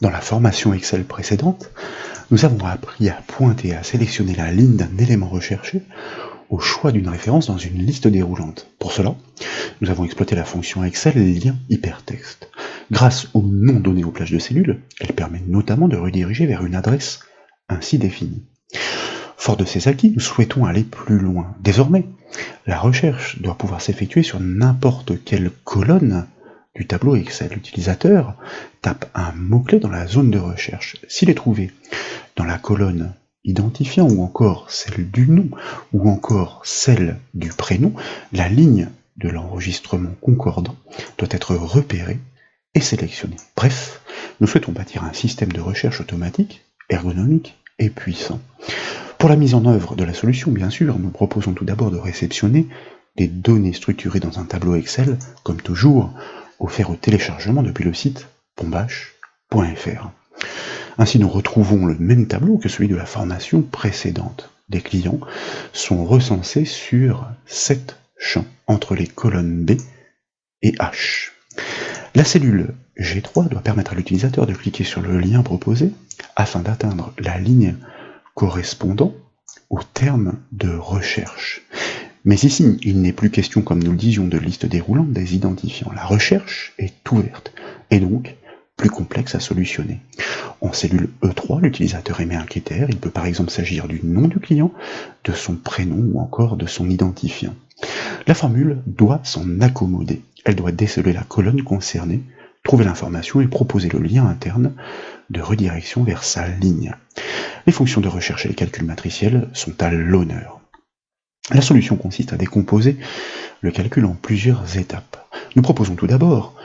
Dans la formation Excel précédente, nous avons appris à pointer et à sélectionner la ligne d'un élément recherché au choix d'une référence dans une liste déroulante. Pour cela, nous avons exploité la fonction Excel lien hypertexte. Grâce au nom donné aux plages de cellules, elle permet notamment de rediriger vers une adresse ainsi définie. Fort de ces acquis, nous souhaitons aller plus loin. Désormais, la recherche doit pouvoir s'effectuer sur n'importe quelle colonne du tableau Excel. L'utilisateur tape un mot-clé dans la zone de recherche. S'il est trouvé dans la colonne identifiant ou encore celle du nom ou encore celle du prénom, la ligne de l'enregistrement concordant doit être repérée et sélectionnée. Bref, nous souhaitons bâtir un système de recherche automatique, ergonomique et puissant. Pour la mise en œuvre de la solution, bien sûr, nous proposons tout d'abord de réceptionner des données structurées dans un tableau Excel, comme toujours, offert au téléchargement depuis le site pombache.fr. Ainsi, nous retrouvons le même tableau que celui de la formation précédente. Les clients sont recensés sur 7 champs entre les colonnes B et H. La cellule G3 doit permettre à l'utilisateur de cliquer sur le lien proposé afin d'atteindre la ligne correspondant au terme de recherche. Mais ici, il n'est plus question, comme nous le disions, de liste déroulante des identifiants. La recherche est ouverte et donc plus complexe à solutionner. En cellule E3, l'utilisateur émet un critère. Il peut par exemple s'agir du nom du client, de son prénom ou encore de son identifiant. La formule doit s'en accommoder. Elle doit déceler la colonne concernée, trouver l'information et proposer le lien interne de redirection vers sa ligne. Les fonctions de recherche et les calculs matriciels sont à l'honneur. La solution consiste à décomposer le calcul en plusieurs étapes. Nous proposons tout d'abord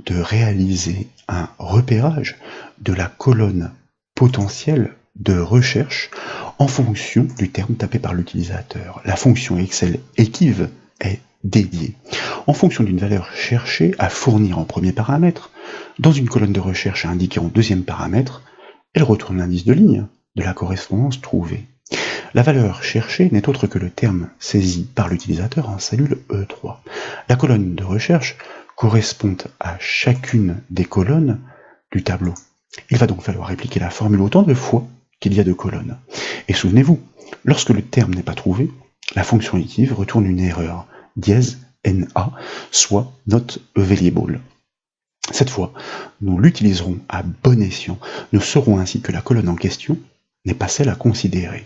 de réaliser un repérage de la colonne potentielle de recherche en fonction du terme tapé par l'utilisateur. La fonction Excel Equiv est dédiée. En fonction d'une valeur cherchée à fournir en premier paramètre, dans une colonne de recherche à indiquer en deuxième paramètre, elle retourne l'indice de ligne de la correspondance trouvée. La valeur cherchée n'est autre que le terme saisi par l'utilisateur en cellule E3. La colonne de recherche correspond à chacune des colonnes du tableau. Il va donc falloir répliquer la formule autant de fois qu'il y a de colonnes. Et souvenez-vous, lorsque le terme n'est pas trouvé, la fonction Equiv retourne une erreur, dièse NA, soit not available. Cette fois, nous l'utiliserons à bon escient. Nous saurons ainsi que la colonne en question n'est pas celle à considérer.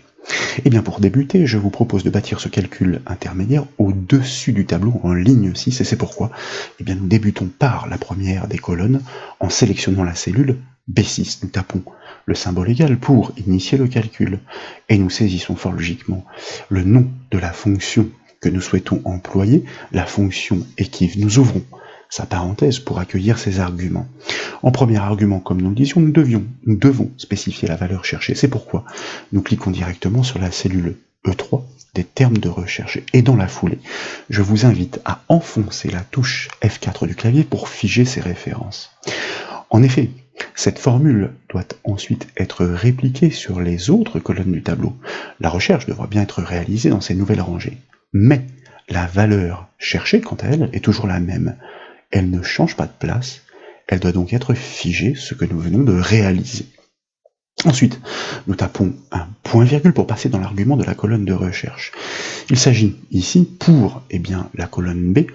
Et bien pour débuter, je vous propose de bâtir ce calcul intermédiaire au-dessus du tableau en ligne 6, et c'est pourquoi nous débutons par la première des colonnes en sélectionnant la cellule B6. Nous tapons le symbole égal pour initier le calcul, et nous saisissons fort logiquement le nom de la fonction que nous souhaitons employer, la fonction Equiv. Nous ouvrons sa parenthèse pour accueillir ces arguments. En premier argument, comme nous le disions, nous devons spécifier la valeur cherchée. C'est pourquoi nous cliquons directement sur la cellule E3 des termes de recherche. Et dans la foulée, je vous invite à enfoncer la touche F4 du clavier pour figer ces références. En effet, cette formule doit ensuite être répliquée sur les autres colonnes du tableau. La recherche devra bien être réalisée dans ces nouvelles rangées. Mais la valeur cherchée, quant à elle, est toujours la même. Elle ne change pas de place, elle doit donc être figée, ce que nous venons de réaliser. Ensuite, nous tapons un point-virgule pour passer dans l'argument de la colonne de recherche. Il s'agit ici, pour la colonne B,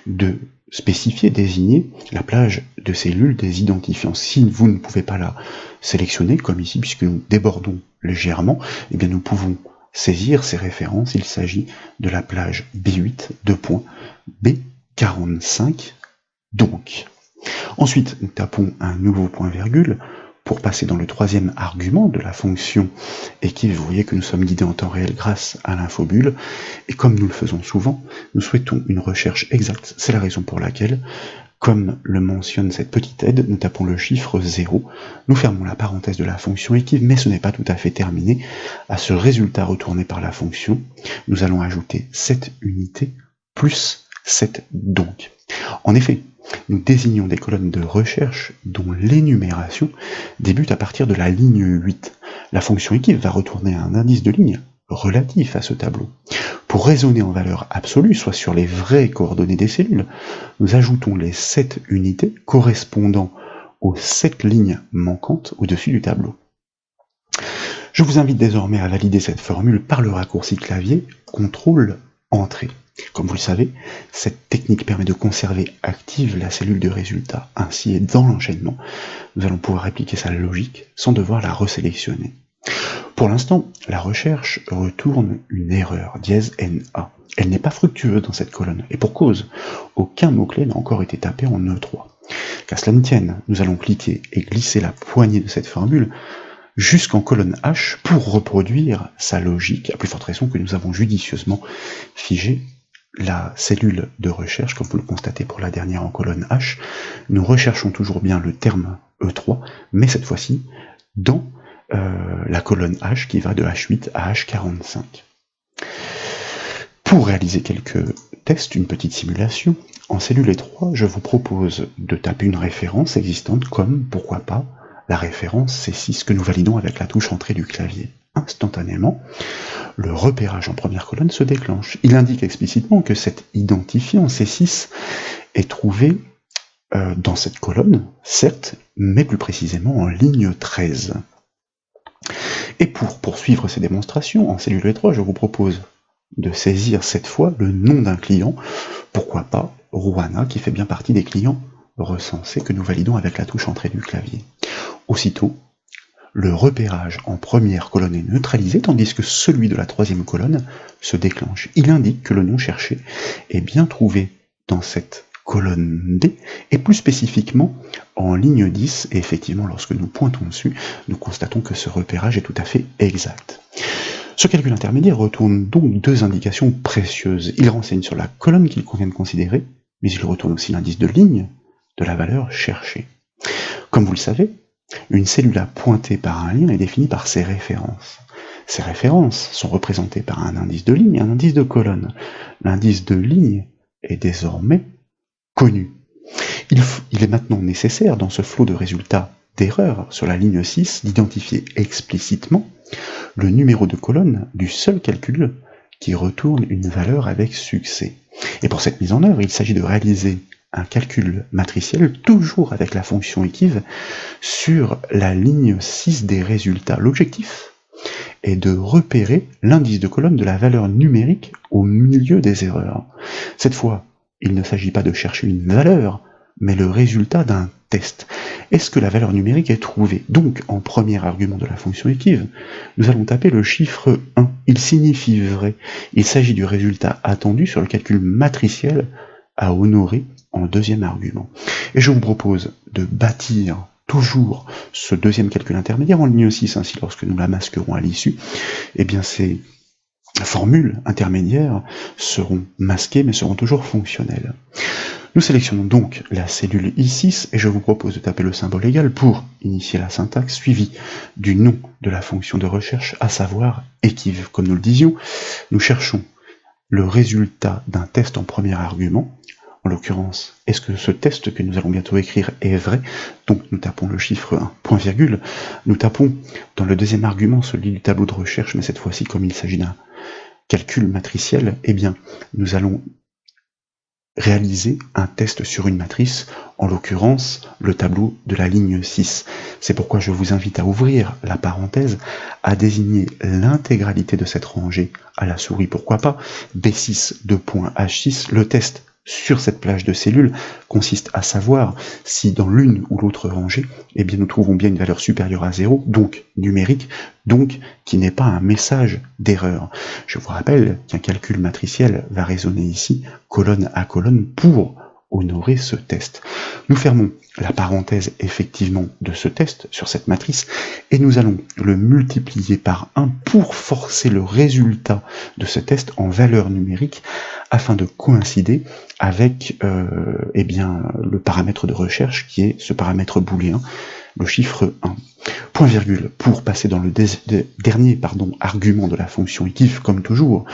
de spécifier, désigner la plage de cellules des identifiants. Si vous ne pouvez pas la sélectionner, comme ici, puisque nous débordons légèrement, nous pouvons saisir ces références. Il s'agit de la plage B8, B45, donc. Ensuite, nous tapons un nouveau point-virgule pour passer dans le troisième argument de la fonction Equiv. Vous voyez que nous sommes guidés en temps réel grâce à l'infobulle, et comme nous le faisons souvent, nous souhaitons une recherche exacte. C'est la raison pour laquelle, comme le mentionne cette petite aide, nous tapons le chiffre 0, nous fermons la parenthèse de la fonction Equiv, mais ce n'est pas tout à fait terminé. À ce résultat retourné par la fonction, nous allons ajouter 7 unités plus 7 donc. En effet, nous désignons des colonnes de recherche dont l'énumération débute à partir de la ligne 8. La fonction Equiv va retourner un indice de ligne relatif à ce tableau. Pour raisonner en valeur absolue, soit sur les vraies coordonnées des cellules, nous ajoutons les 7 unités correspondant aux 7 lignes manquantes au-dessus du tableau. Je vous invite désormais à valider cette formule par le raccourci clavier CTRL-Entrée. Comme vous le savez, cette technique permet de conserver active la cellule de résultat. Ainsi, dans l'enchaînement, nous allons pouvoir répliquer sa logique sans devoir la resélectionner. Pour l'instant, la recherche retourne une erreur, -NA. Elle n'est pas fructueuse dans cette colonne, et pour cause, aucun mot-clé n'a encore été tapé en E3. Qu'à cela ne tienne, nous allons cliquer et glisser la poignée de cette formule jusqu'en colonne H pour reproduire sa logique, à plus forte raison que nous avons judicieusement figé la cellule de recherche, comme vous le constatez pour la dernière en colonne H. Nous recherchons toujours bien le terme E3, mais cette fois-ci dans la colonne H qui va de H8 à H45. Pour réaliser quelques tests, une petite simulation, en cellule E3, je vous propose de taper une référence existante comme, pourquoi pas, la référence C6 que nous validons avec la touche entrée du clavier. Instantanément, le repérage en première colonne se déclenche. Il indique explicitement que cet identifiant C6 est trouvé dans cette colonne, certes, mais plus précisément en ligne 13. Et pour poursuivre ces démonstrations, en cellule E3, je vous propose de saisir cette fois le nom d'un client, pourquoi pas Rouana, qui fait bien partie des clients recensés que nous validons avec la touche entrée du clavier. Aussitôt, le repérage en première colonne est neutralisé, tandis que celui de la troisième colonne se déclenche. Il indique que le nom cherché est bien trouvé dans cette colonne D, et plus spécifiquement en ligne 10, et effectivement lorsque nous pointons dessus, nous constatons que ce repérage est tout à fait exact. Ce calcul intermédiaire retourne donc deux indications précieuses. Il renseigne sur la colonne qu'il convient de considérer, mais il retourne aussi l'indice de ligne de la valeur cherchée. Comme vous le savez, une cellule à pointer par un lien est définie par ses références. Ces références sont représentées par un indice de ligne et un indice de colonne. L'indice de ligne est désormais connu. Il est maintenant nécessaire, dans ce flot de résultats d'erreurs sur la ligne 6, d'identifier explicitement le numéro de colonne du seul calcul qui retourne une valeur avec succès. Et pour cette mise en œuvre, il s'agit de réaliser un calcul matriciel, toujours avec la fonction equiv, sur la ligne 6 des résultats. L'objectif est de repérer l'indice de colonne de la valeur numérique au milieu des erreurs. Cette fois, il ne s'agit pas de chercher une valeur, mais le résultat d'un test. Est-ce que la valeur numérique est trouvée? Donc, en premier argument de la fonction equiv, nous allons taper le chiffre 1. Il signifie vrai. Il s'agit du résultat attendu sur le calcul matriciel à honorer en deuxième argument. Et je vous propose de bâtir toujours ce deuxième calcul intermédiaire en ligne 6, ainsi lorsque nous la masquerons à l'issue, eh bien ces formules intermédiaires seront masquées mais seront toujours fonctionnelles. Nous sélectionnons donc la cellule I6 et je vous propose de taper le symbole égal pour initier la syntaxe suivie du nom de la fonction de recherche, à savoir equiv. Comme nous le disions, nous cherchons le résultat d'un test en premier argument. En l'occurrence, est-ce que ce test que nous allons bientôt écrire est vrai? Donc nous tapons le chiffre 1, point virgule. Nous tapons dans le deuxième argument celui du tableau de recherche, mais cette fois-ci, comme il s'agit d'un calcul matriciel, eh bien, nous allons réaliser un test sur une matrice, en l'occurrence le tableau de la ligne 6. C'est pourquoi je vous invite à ouvrir la parenthèse, à désigner l'intégralité de cette rangée à la souris, pourquoi pas, B6 2.H6, le test sur cette plage de cellules consiste à savoir si dans l'une ou l'autre rangée, eh bien nous trouvons bien une valeur supérieure à 0, donc numérique, donc qui n'est pas un message d'erreur. Je vous rappelle qu'un calcul matriciel va résonner ici, colonne à colonne, pour honorer ce test. Nous fermons la parenthèse effectivement de ce test sur cette matrice et nous allons le multiplier par 1 pour forcer le résultat de ce test en valeur numérique afin de coïncider avec eh bien, le paramètre de recherche qui est ce paramètre booléen, le chiffre 1. Point virgule pour passer dans le dernier argument de la fonction equiv, comme toujours,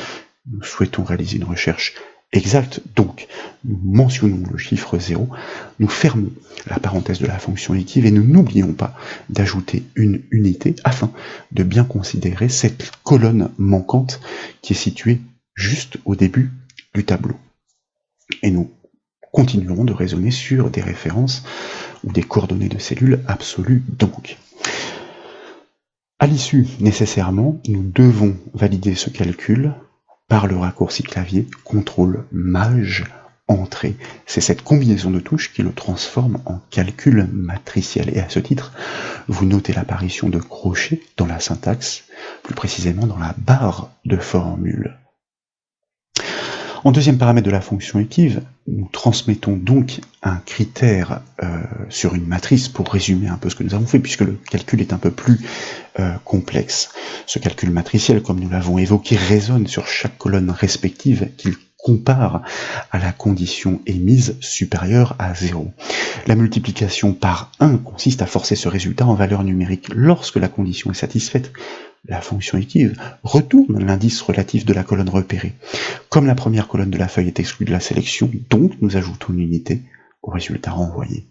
nous souhaitons réaliser une recherche exacte, donc nous mentionnons le chiffre 0, nous fermons la parenthèse de la fonction equiv et nous n'oublions pas d'ajouter une unité afin de bien considérer cette colonne manquante qui est située juste au début du tableau. Et nous continuerons de raisonner sur des références ou des coordonnées de cellules absolues donc. À l'issue, nécessairement, nous devons valider ce calcul par le raccourci clavier CTRL-MAJ entrée. C'est cette combinaison de touches qui le transforme en calcul matriciel. Et à ce titre, vous notez l'apparition de crochets dans la syntaxe, plus précisément dans la barre de formule. En deuxième paramètre de la fonction equiv, nous transmettons donc un critère sur une matrice pour résumer un peu ce que nous avons fait, puisque le calcul est un peu plus complexe. Ce calcul matriciel, comme nous l'avons évoqué, résonne sur chaque colonne respective qu'il compare à la condition émise supérieure à 0. La multiplication par 1 consiste à forcer ce résultat en valeur numérique. Lorsque la condition est satisfaite, la fonction equiv retourne l'indice relatif de la colonne repérée. Comme la première colonne de la feuille est exclue de la sélection, donc nous ajoutons une unité au résultat renvoyé.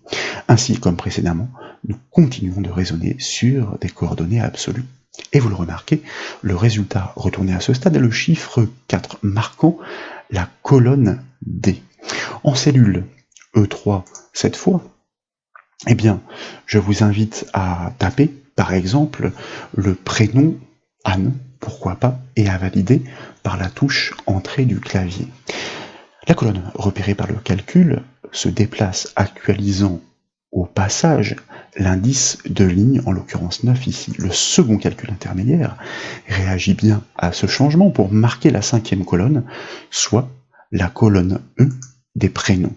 Ainsi, comme précédemment, nous continuons de raisonner sur des coordonnées absolues. Et vous le remarquez, le résultat retourné à ce stade est le chiffre 4, marquant la colonne D. En cellule E3, cette fois, eh bien, je vous invite à taper, par exemple, le prénom Anne, pourquoi pas, et à valider par la touche Entrée du clavier. La colonne repérée par le calcul se déplace actualisant au passage l'indice de ligne, en l'occurrence 9 ici. Le second calcul intermédiaire réagit bien à ce changement pour marquer la cinquième colonne, soit la colonne E des prénoms.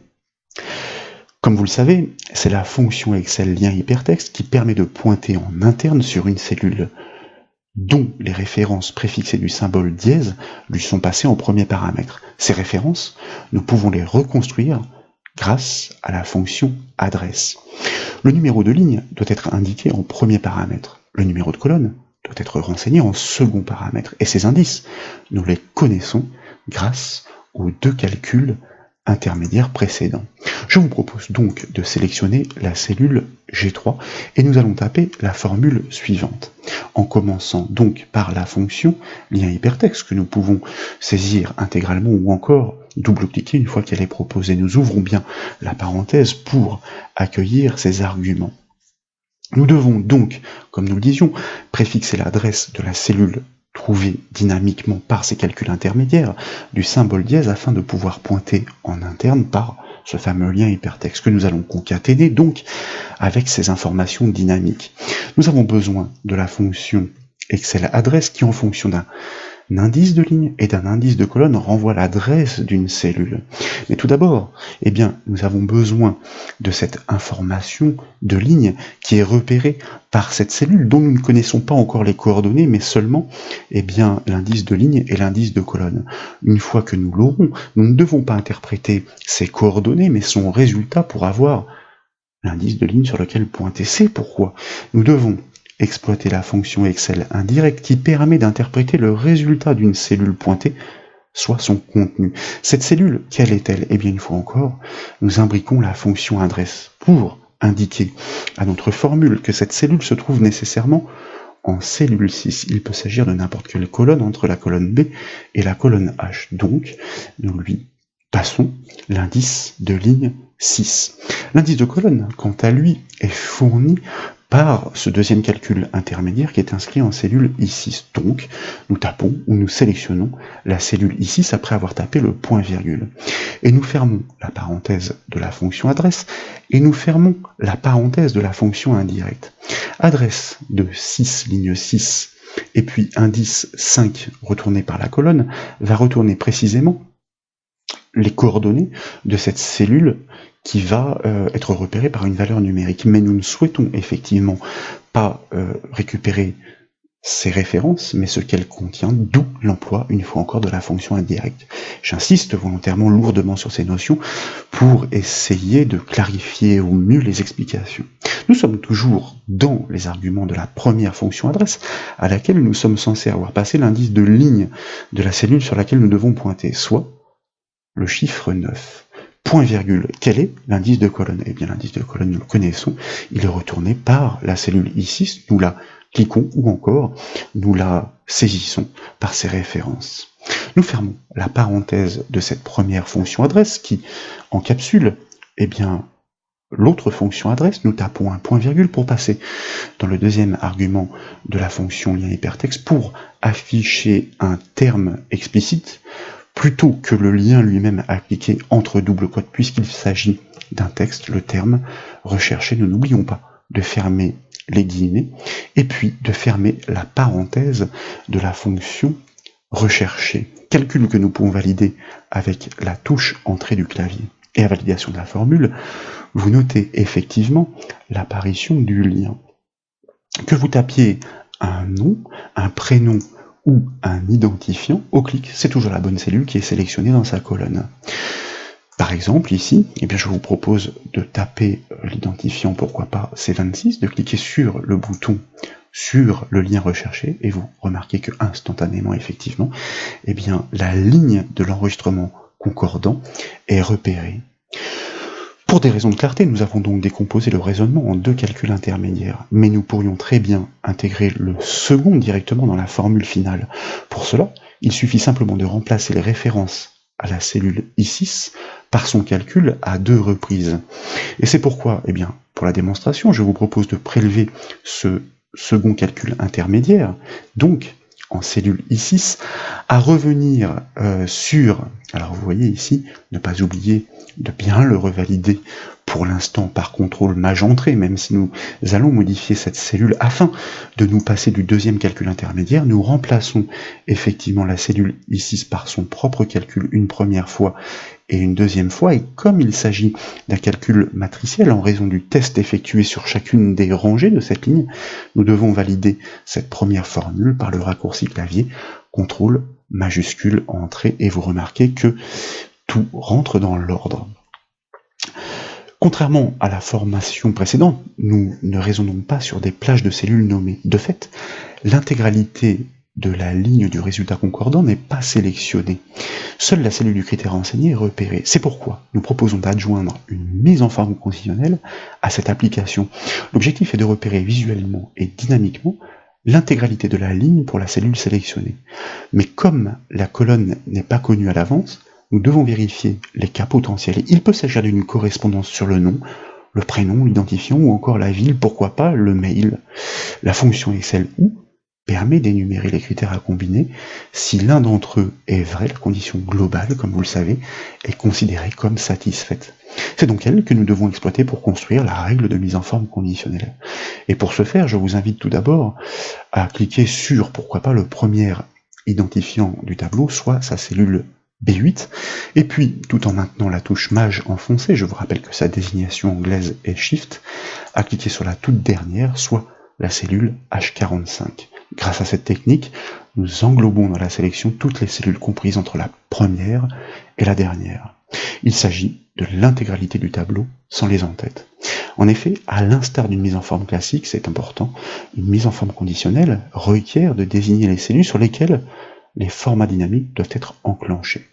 Comme vous le savez, c'est la fonction Excel lien hypertexte qui permet de pointer en interne sur une cellule dont les références préfixées du symbole dièse lui sont passées en premier paramètre. Ces références, nous pouvons les reconstruire grâce à la fonction adresse. Le numéro de ligne doit être indiqué en premier paramètre. Le numéro de colonne doit être renseigné en second paramètre. Et ces indices, nous les connaissons grâce aux deux calculs intermédiaires précédents. Je vous propose donc de sélectionner la cellule G3 et nous allons taper la formule suivante. En commençant donc par la fonction lien hypertexte que nous pouvons saisir intégralement ou encore double-cliquer une fois qu'elle est proposée. Nous ouvrons bien la parenthèse pour accueillir ces arguments. Nous devons donc, comme nous le disions, préfixer l'adresse de la cellule trouvée dynamiquement par ces calculs intermédiaires du symbole dièse afin de pouvoir pointer en interne par ce fameux lien hypertexte que nous allons concaténer donc avec ces informations dynamiques. Nous avons besoin de la fonction Excel adresse qui, en fonction d'un indice de ligne et d'un indice de colonne, renvoie l'adresse d'une cellule. Mais tout d'abord, eh bien, nous avons besoin de cette information de ligne qui est repérée par cette cellule dont nous ne connaissons pas encore les coordonnées, mais seulement eh bien, l'indice de ligne et l'indice de colonne. Une fois que nous l'aurons, nous ne devons pas interpréter ces coordonnées, mais son résultat pour avoir l'indice de ligne sur lequel pointer. C'est pourquoi nous devons exploiter la fonction Excel indirecte qui permet d'interpréter le résultat d'une cellule pointée, soit son contenu. Cette cellule, quelle est-elle? Eh bien, une fois encore, nous imbriquons la fonction adresse pour indiquer à notre formule que cette cellule se trouve nécessairement en cellule 6. Il peut s'agir de n'importe quelle colonne entre la colonne B et la colonne H. Donc, nous lui passons l'indice de ligne 6. L'indice de colonne, quant à lui, est fourni par ce deuxième calcul intermédiaire qui est inscrit en cellule I6. Donc, nous tapons ou nous sélectionnons la cellule I6 après avoir tapé le point-virgule. Et nous fermons la parenthèse de la fonction adresse et nous fermons la parenthèse de la fonction indirecte. Adresse de 6, ligne 6, et puis indice 5 retourné par la colonne, va retourner précisément les coordonnées de cette cellule qui va être repérée par une valeur numérique. Mais nous ne souhaitons effectivement pas récupérer ces références, mais ce qu'elles contiennent, d'où l'emploi, une fois encore, de la fonction indirecte. J'insiste volontairement lourdement sur ces notions pour essayer de clarifier au mieux les explications. Nous sommes toujours dans les arguments de la première fonction adresse, à laquelle nous sommes censés avoir passé l'indice de ligne de la cellule sur laquelle nous devons pointer, soit le chiffre 9. Point virgule, quel est l'indice de colonne? Eh bien, l'indice de colonne, nous le connaissons, il est retourné par la cellule I6, nous la cliquons ou encore nous la saisissons par ces références. Nous fermons la parenthèse de cette première fonction adresse qui encapsule l'autre fonction adresse. Nous tapons un point-virgule pour passer dans le deuxième argument de la fonction lien hypertexte pour afficher un terme explicite plutôt que le lien lui-même appliqué entre double quotes puisqu'il s'agit d'un texte, le terme recherché. Nous n'oublions pas de fermer les guillemets et puis de fermer la parenthèse de la fonction recherchée. Calcul que nous pouvons valider avec la touche entrée du clavier. Et à validation de la formule, vous notez effectivement l'apparition du lien. Que vous tapiez un nom, un prénom ou un identifiant, au clic, c'est toujours la bonne cellule qui est sélectionnée dans sa colonne. Par exemple, ici, je vous propose de taper l'identifiant, pourquoi pas C26, de cliquer sur le bouton sur le lien recherché, et vous remarquez que instantanément, effectivement, la ligne de l'enregistrement concordant est repérée. Pour des raisons de clarté, nous avons donc décomposé le raisonnement en deux calculs intermédiaires, mais nous pourrions très bien intégrer le second directement dans la formule finale. Pour cela, il suffit simplement de remplacer les références à la cellule I6 par son calcul à 2 reprises. Et c'est pourquoi, pour la démonstration, je vous propose de prélever ce second calcul intermédiaire, donc en cellule I6, à revenir sur, alors vous voyez ici, ne pas oublier de bien le revalider pour l'instant par contrôle maj entrée, même si nous allons modifier cette cellule afin de nous passer du deuxième calcul intermédiaire, nous remplaçons effectivement la cellule I6 par son propre calcul une première fois et une deuxième fois, et comme il s'agit d'un calcul matriciel en raison du test effectué sur chacune des rangées de cette ligne, nous devons valider cette première formule par le raccourci clavier CTRL majuscule entrée, et vous remarquez que tout rentre dans l'ordre. Contrairement à la formation précédente, nous ne raisonnons pas sur des plages de cellules nommées. De fait, l'intégralité de la ligne du résultat concordant n'est pas sélectionnée. Seule la cellule du critère enseigné est repérée. C'est pourquoi nous proposons d'adjoindre une mise en forme conditionnelle à cette application. L'objectif est de repérer visuellement et dynamiquement l'intégralité de la ligne pour la cellule sélectionnée. Mais comme la colonne n'est pas connue à l'avance, nous devons vérifier les cas potentiels. Il peut s'agir d'une correspondance sur le nom, le prénom, l'identifiant ou encore la ville, pourquoi pas le mail. La fonction Excel OU permet d'énumérer les critères à combiner. Si l'un d'entre eux est vrai, la condition globale, comme vous le savez, est considérée comme satisfaite. C'est donc elle que nous devons exploiter pour construire la règle de mise en forme conditionnelle. Et pour ce faire, je vous invite tout d'abord à cliquer sur, pourquoi pas, le premier identifiant du tableau, soit sa cellule B8, et puis, tout en maintenant la touche maj enfoncée, je vous rappelle que sa désignation anglaise est Shift, à cliquer sur la toute dernière, soit la cellule H45. Grâce à cette technique, nous englobons dans la sélection toutes les cellules comprises entre la première et la dernière. Il s'agit de l'intégralité du tableau sans les en-têtes. En effet, à l'instar d'une mise en forme classique, c'est important, une mise en forme conditionnelle requiert de désigner les cellules sur lesquelles les formats dynamiques doivent être enclenchés.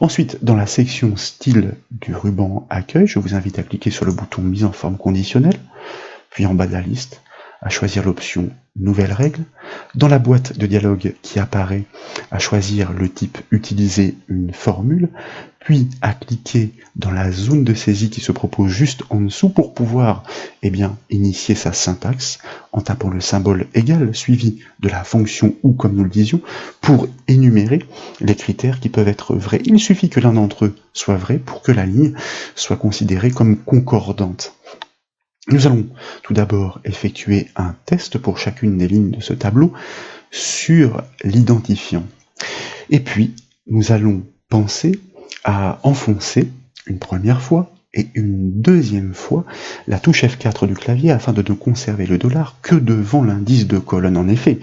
Ensuite, dans la section style du ruban accueil, je vous invite à cliquer sur le bouton mise en forme conditionnelle, puis en bas de la liste, à choisir l'option Nouvelle règle. Dans la boîte de dialogue qui apparaît, à choisir le type Utiliser une formule, puis à cliquer dans la zone de saisie qui se propose juste en dessous pour pouvoir initier sa syntaxe en tapant le symbole égal suivi de la fonction OU comme nous le disions pour énumérer les critères qui peuvent être vrais. Il suffit que l'un d'entre eux soit vrai pour que la ligne soit considérée comme concordante. Nous allons tout d'abord effectuer un test pour chacune des lignes de ce tableau sur l'identifiant. Et puis, nous allons penser à enfoncer une première fois et une deuxième fois la touche F4 du clavier afin de ne conserver le $ que devant l'indice de colonne. En effet,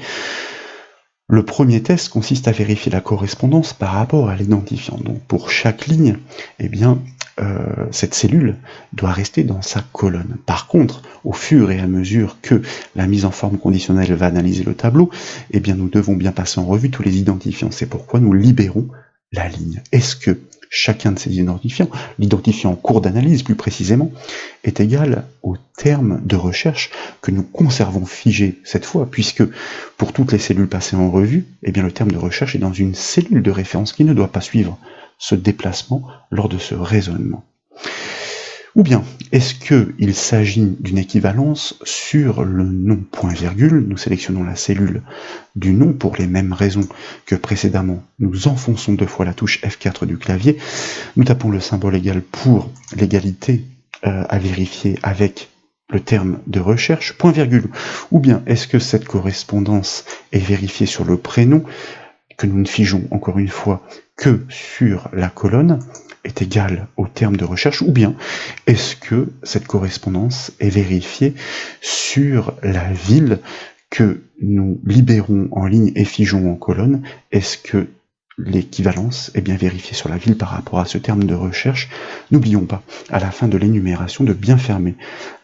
le premier test consiste à vérifier la correspondance par rapport à l'identifiant. Donc pour chaque ligne, cette cellule doit rester dans sa colonne. Par contre, au fur et à mesure que la mise en forme conditionnelle va analyser le tableau, nous devons bien passer en revue tous les identifiants. C'est pourquoi nous libérons la ligne. Est-ce que chacun de ces identifiants, l'identifiant en cours d'analyse plus précisément, est égal au terme de recherche que nous conservons figé cette fois, puisque pour toutes les cellules passées en revue, eh bien le terme de recherche est dans une cellule de référence qui ne doit pas suivre ce déplacement lors de ce raisonnement. Ou bien, est-ce qu'il s'agit d'une équivalence sur le nom point-virgule? Nous sélectionnons la cellule du nom pour les mêmes raisons que précédemment. Nous enfonçons 2 fois la touche F4 du clavier. Nous tapons le symbole égal pour l'égalité à vérifier avec le terme de recherche, point-virgule. Ou bien, est-ce que cette correspondance est vérifiée sur le prénom, que nous ne figeons encore une fois que sur la colonne, est égal au terme de recherche, ou bien est-ce que cette correspondance est vérifiée sur la ville que nous libérons en ligne et figeons en colonne? Est-ce que l'équivalence est bien vérifiée sur la ville par rapport à ce terme de recherche? N'oublions pas, à la fin de l'énumération, de bien fermer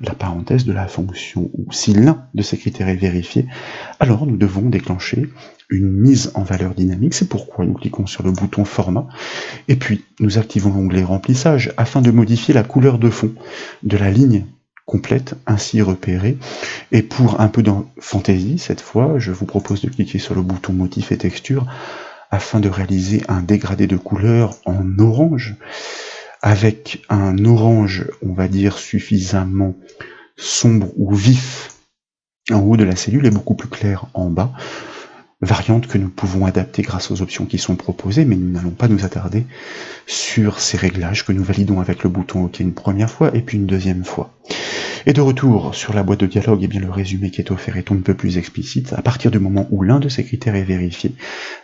la parenthèse de la fonction, ou si l'un de ces critères est vérifié, alors nous devons déclencher une mise en valeur dynamique. C'est pourquoi nous cliquons sur le bouton format, et puis nous activons l'onglet remplissage afin de modifier la couleur de fond de la ligne complète ainsi repérée. Et pour un peu de fantaisie, cette fois, je vous propose de cliquer sur le bouton motif et texture afin de réaliser un dégradé de couleur en orange, avec un orange, on va dire, suffisamment sombre ou vif en haut de la cellule et beaucoup plus clair en bas, variante que nous pouvons adapter grâce aux options qui sont proposées, mais nous n'allons pas nous attarder sur ces réglages que nous validons avec le bouton OK une première fois et puis une deuxième fois. Et de retour sur la boîte de dialogue, eh bien le résumé qui est offert est un peu plus explicite. À partir du moment où l'un de ces critères est vérifié,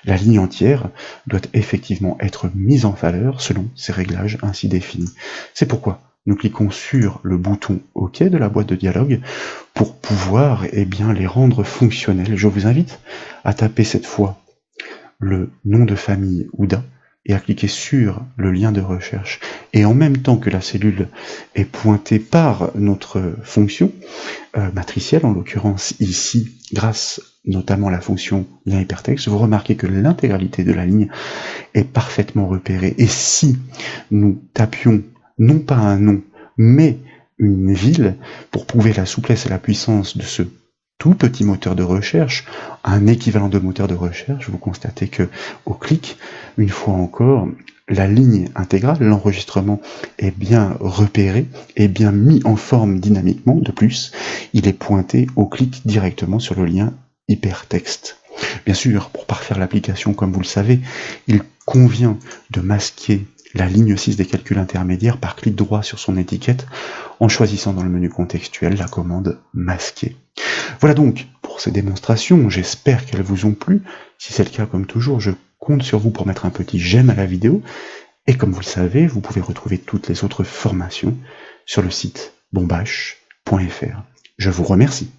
la ligne entière doit effectivement être mise en valeur selon ces réglages ainsi définis. C'est pourquoi nous cliquons sur le bouton OK de la boîte de dialogue pour pouvoir les rendre fonctionnels. Je vous invite à taper cette fois le nom de famille Ouda et à cliquer sur le lien de recherche. Et en même temps que la cellule est pointée par notre fonction matricielle, en l'occurrence ici, grâce notamment à la fonction lien hypertexte, vous remarquez que l'intégralité de la ligne est parfaitement repérée. Et si nous tapions non pas un nom, mais une ville, pour prouver la souplesse et la puissance de ce tout petit moteur de recherche, un équivalent de moteur de recherche, vous constatez que au clic, une fois encore, la ligne intégrale, l'enregistrement est bien repéré, est bien mis en forme dynamiquement. De plus, il est pointé au clic directement sur le lien hypertexte. Bien sûr, pour parfaire l'application, comme vous le savez, il convient de masquer la ligne 6 des calculs intermédiaires par clic droit sur son étiquette en choisissant dans le menu contextuel la commande masquer. Voilà donc pour ces démonstrations, j'espère qu'elles vous ont plu. Si c'est le cas, comme toujours, je compte sur vous pour mettre un petit j'aime à la vidéo. Et comme vous le savez, vous pouvez retrouver toutes les autres formations sur le site bombache.fr. Je vous remercie.